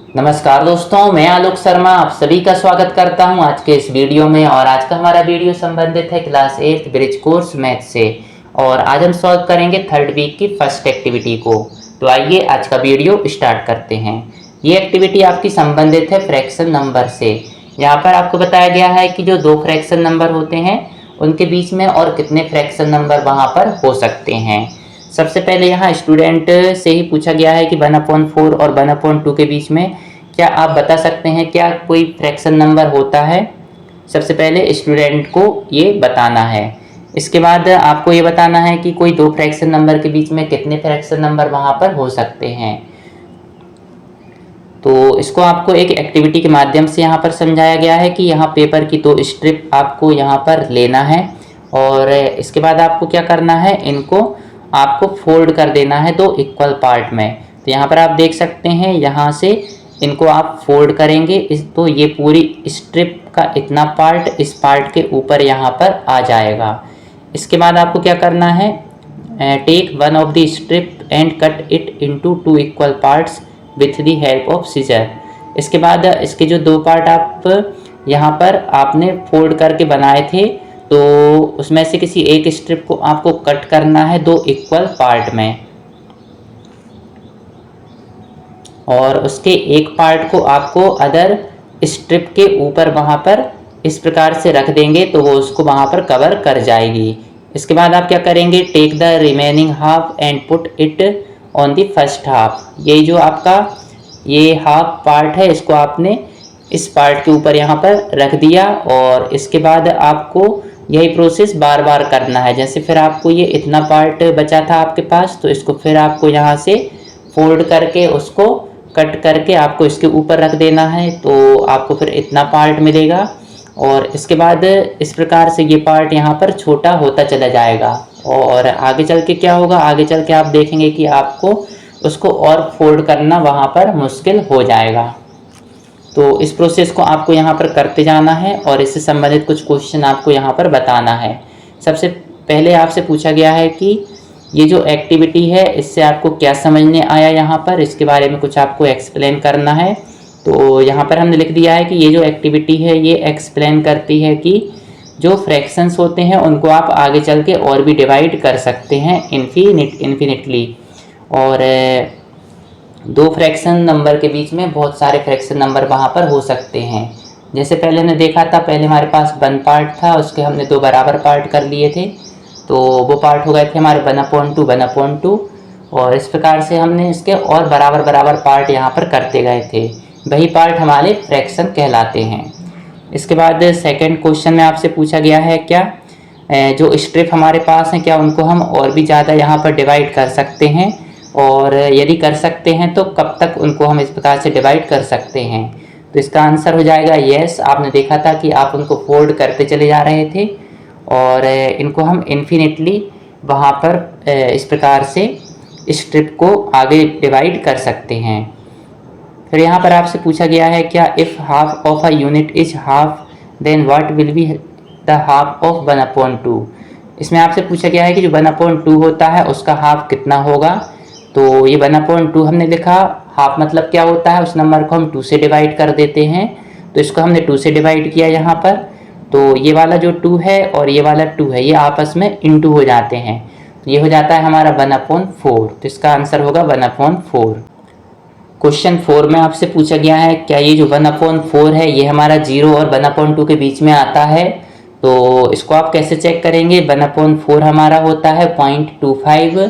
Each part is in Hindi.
नमस्कार दोस्तों, मैं आलोक शर्मा आप सभी का स्वागत करता हूं आज के इस वीडियो में। और आज का हमारा वीडियो संबंधित है क्लास 8 ब्रिज कोर्स मैथ से। और आज हम सॉल्व करेंगे थर्ड वीक की फर्स्ट एक्टिविटी को। तो आइए आज का वीडियो स्टार्ट करते हैं। ये एक्टिविटी आपकी संबंधित है फ्रैक्शन नंबर से। यहाँ पर आपको बताया गया है कि जो दो फ्रैक्शन नंबर होते हैं उनके बीच में और कितने फ्रैक्शन नंबर वहाँ पर हो सकते हैं। सबसे पहले यहाँ स्टूडेंट से ही पूछा गया है कि 1/4 और 1/2 के बीच में क्या आप बता सकते हैं क्या कोई फ्रैक्शन नंबर होता है। सबसे पहले स्टूडेंट को ये बताना है। इसके बाद आपको ये बताना है कि कोई दो फ्रैक्शन नंबर के बीच में कितने फ्रैक्शन नंबर वहाँ पर हो सकते हैं। तो इसको आपको एक एक्टिविटी के माध्यम से यहाँ पर समझाया गया है कि यहाँ पेपर की दो स्ट्रिप आपको यहाँ पर लेना है और इसके बाद आपको क्या करना है, इनको आपको फोल्ड कर देना है दो इक्वल पार्ट में। तो यहाँ पर आप देख सकते हैं, यहाँ से इनको आप फोल्ड करेंगे तो ये पूरी स्ट्रिप का इतना पार्ट इस पार्ट के ऊपर यहाँ पर आ जाएगा। इसके बाद आपको क्या करना है, take one of the strip and cut it into two equal parts with the help of scissor. इसके बाद इसके जो दो पार्ट आप यहाँ पर आपने फोल्ड करके बनाए थे तो उसमें से किसी एक स्ट्रिप को आपको कट करना है दो इक्वल पार्ट में और उसके एक पार्ट को आपको अदर स्ट्रिप के ऊपर वहाँ पर इस प्रकार से रख देंगे तो वो उसको वहाँ पर कवर कर जाएगी। इसके बाद आप क्या करेंगे, take the remaining half and put it on the first half. ये जो आपका ये हाफ पार्ट है इसको आपने इस पार्ट के ऊपर यहाँ पर रख दिया और इसके बाद आपको यही प्रोसेस बार बार करना है। जैसे फिर आपको ये इतना पार्ट बचा था आपके पास तो इसको फिर आपको यहाँ से फोल्ड करके उसको कट करके आपको इसके ऊपर रख देना है तो आपको फिर इतना पार्ट मिलेगा। और इसके बाद इस प्रकार से ये पार्ट यहाँ पर छोटा होता चला जाएगा और आगे चल के क्या होगा, आगे चल के आप देखेंगे कि आपको उसको और फोल्ड करना वहाँ पर मुश्किल हो जाएगा। तो इस प्रोसेस को आपको यहाँ पर करते जाना है और इससे संबंधित कुछ क्वेश्चन आपको यहाँ पर बताना है। सबसे पहले आपसे पूछा गया है कि ये जो एक्टिविटी है इससे आपको क्या समझने आया, यहाँ पर इसके बारे में कुछ आपको एक्सप्लेन करना है। तो यहाँ पर हमने लिख दिया है कि ये जो एक्टिविटी है ये एक्सप्लेन करती है कि जो फ्रैक्शंस होते हैं उनको आप आगे चल के और भी डिवाइड कर सकते हैं इन्फिनिटली। और दो फ्रैक्शन नंबर के बीच में बहुत सारे फ्रैक्शन नंबर वहाँ पर हो सकते हैं। जैसे पहले हमने देखा था, पहले हमारे पास 1 पार्ट था, उसके हमने दो बराबर पार्ट कर लिए थे तो वो पार्ट हो गए थे हमारे 1/2 और इस प्रकार से हमने इसके और बराबर बराबर पार्ट यहाँ पर करते गए थे, वही पार्ट हमारे फ्रैक्शन कहलाते हैं। इसके बाद सेकंड क्वेश्चन में आपसे पूछा गया है क्या जो स्ट्रिप हमारे पास हैं क्या उनको हम और भी ज़्यादा यहाँ पर डिवाइड कर सकते हैं और यदि कर सकते हैं तो कब तक उनको हम इस प्रकार से डिवाइड कर सकते हैं। तो इसका आंसर हो जाएगा यस। आपने देखा था कि आप उनको फोल्ड करते चले जा रहे थे और इनको हम इन्फिनिटली वहाँ पर इस प्रकार से स्ट्रिप को आगे डिवाइड कर सकते हैं। फिर यहाँ पर आपसे पूछा गया है क्या if half of a unit is half then what will be the half of 1/2। इसमें आपसे पूछा गया है कि जो 1/2 होता है उसका हाफ कितना होगा। तो ये 1/2 हमने लिखा, हाफ मतलब क्या होता है, उस नंबर को हम 2 से डिवाइड कर देते हैं तो इसको हमने 2 से डिवाइड किया यहाँ पर। तो ये वाला जो 2 है और ये वाला 2 है ये आपस में इनटू हो जाते हैं तो ये हो जाता है हमारा 1/4। तो इसका आंसर होगा 1/4। क्वेश्चन 4 में आपसे पूछा गया है क्या ये जो 1/4 है ये हमारा 0 और 1/2 के बीच में आता है। तो इसको आप कैसे चेक करेंगे, 1/4 हमारा होता है 0.25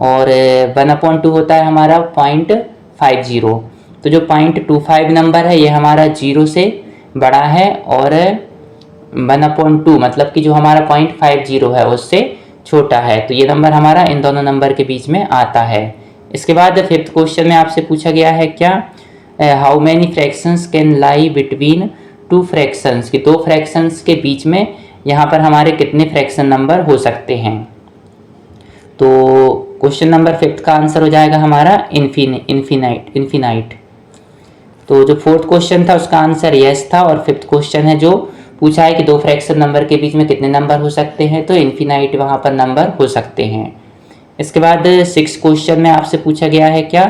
और 1/2 होता है हमारा 0.50। तो जो 0.25 नंबर है ये हमारा 0 से बड़ा है और 1/2 मतलब कि जो हमारा 0.50 है उससे छोटा है। तो ये नंबर हमारा इन दोनों नंबर के बीच में आता है। इसके बाद फिफ्थ क्वेश्चन में आपसे पूछा गया है क्या how many fractions can lie between two fractions, कि दो फ्रैक्शंस के बीच में यहाँ पर हमारे कितने फ्रैक्शन नंबर हो सकते हैं। तो क्वेश्चन नंबर 5 का आंसर हो जाएगा हमारा इन्फिनाइट। तो जो फोर्थ क्वेश्चन था उसका आंसर यस था और फिफ्थ क्वेश्चन है जो पूछा है कि दो फ्रैक्शन नंबर के बीच में कितने नंबर हो सकते हैं, तो इन्फिनाइट वहाँ पर नंबर हो सकते हैं। इसके बाद 6 क्वेश्चन में आपसे पूछा गया है क्या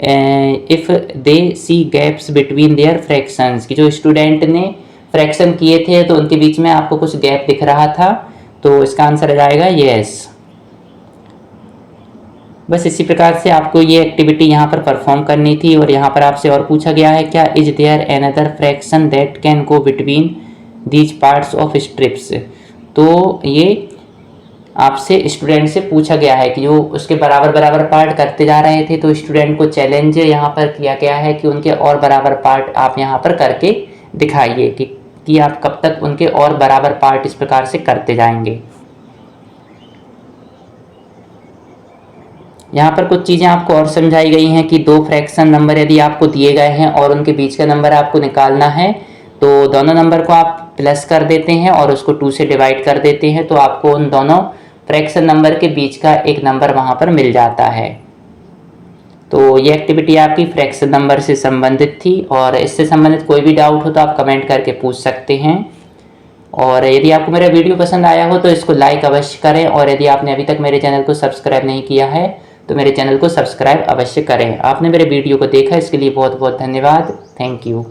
if they see gaps between their fractions, कि जो स्टूडेंट ने फ्रैक्शन किए थे तो उनके बीच में आपको कुछ गैप दिख रहा था, तो इसका आंसर आ जाएगा येस। बस इसी प्रकार से आपको ये एक्टिविटी यहाँ पर परफॉर्म करनी थी। और यहाँ पर आपसे और पूछा गया है क्या is there another fraction that can go between these parts of strips. तो ये आपसे स्टूडेंट से पूछा गया है कि जो उसके बराबर बराबर पार्ट करते जा रहे थे, तो स्टूडेंट को चैलेंज यहाँ पर किया गया है कि उनके और बराबर पार्ट आप यहाँ पर करके दिखाइए कि आप कब तक उनके और बराबर पार्ट इस प्रकार से करते जाएंगे। यहाँ पर कुछ चीज़ें आपको और समझाई गई हैं कि दो फ्रैक्शन नंबर यदि आपको दिए गए हैं और उनके बीच का नंबर आपको निकालना है, तो दोनों नंबर को आप प्लस कर देते हैं और उसको 2 से डिवाइड कर देते हैं, तो आपको उन दोनों फ्रैक्शन नंबर के बीच का एक नंबर वहाँ पर मिल जाता है। तो ये एक्टिविटी आपकी फ्रैक्शन नंबर से संबंधित थी। और इससे संबंधित कोई भी डाउट हो तो आप कमेंट करके पूछ सकते हैं। और यदि आपको मेरा वीडियो पसंद आया हो तो इसको लाइक अवश्य करें, और यदि आपने अभी तक मेरे चैनल को सब्सक्राइब नहीं किया है तो मेरे चैनल को सब्सक्राइब अवश्य करें। आपने मेरे वीडियो को देखा इसके लिए बहुत बहुत धन्यवाद। Thank you.